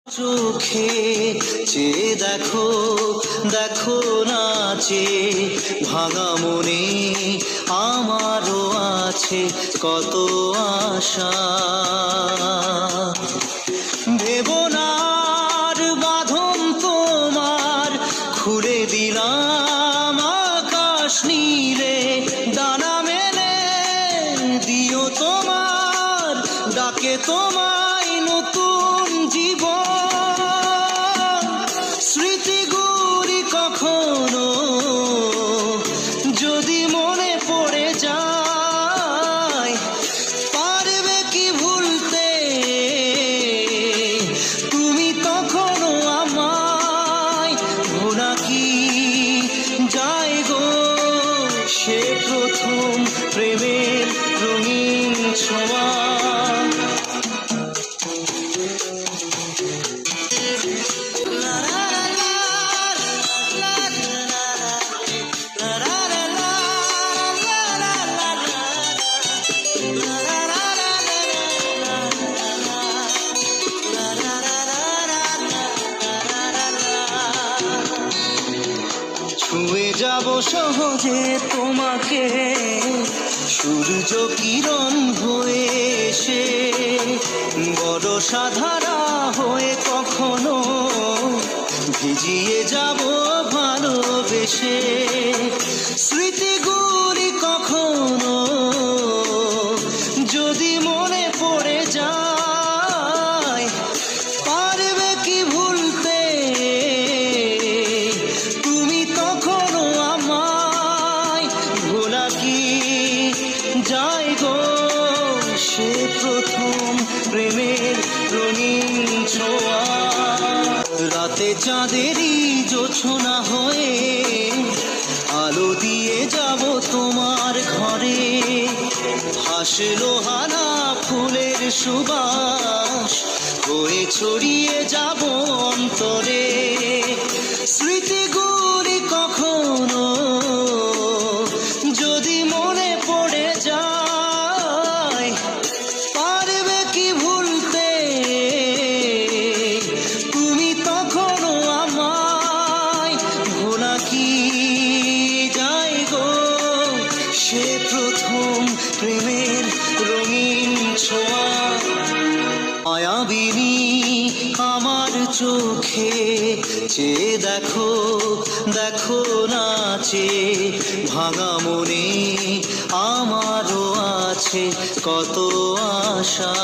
চোখে চেয়ে দেখো দেখো নাচে ভাঙা মনে আমারও আছে কত আশা। ভেবনার বাঁধন তোমার খুলে দিলাম আকাশ নীলে ডানা মেলে দিও তোমার ডাকে তোমায় নতুন জীবন। স্মৃতিগুলি কখনো যদি মনে পড়ে যায় পারবে কি ভুলতে তুমি তখনো আমায় ভোলা কি যায় গো সে প্রথম প্রেমের রঙিন ছোঁয়া। ছুঁয়ে যাব সহজে তোমাকে সূর্য কিরণ হয়ে এসে বড় সাধারা হয়ে কখনো ভিজিয়ে যাব ভালোবেসে। স্মৃতিগুলি কখনো যদি মনে পড়ে যায় পারবে কি ভুলতে তুমি তখনো আমায় ভোলা কি যায় গো সে প্রথম প্রেমের রঙিন ছোঁয়া। রাতে চাঁদেরই জোছনা হয়ে আলো দিয়ে যাব তোমার ঘরে হাসলো হানা ফুলের সুবাস হয়ে ছড়িয়ে যাব অন্তরে। স্মৃতিগুলি কখনো যদি মনে পড়ে যায় পারবে কি ভুলতে তুমি তখনো আমায় ভোলা কি যায় গো সে প্রথম প্রেমের রঙিন ছোঁয়া। মায়াবিনী আমার চোখে চেয়ে দেখো দেখো নাচে ভাঙা মনে আমারও আছে কত আশা।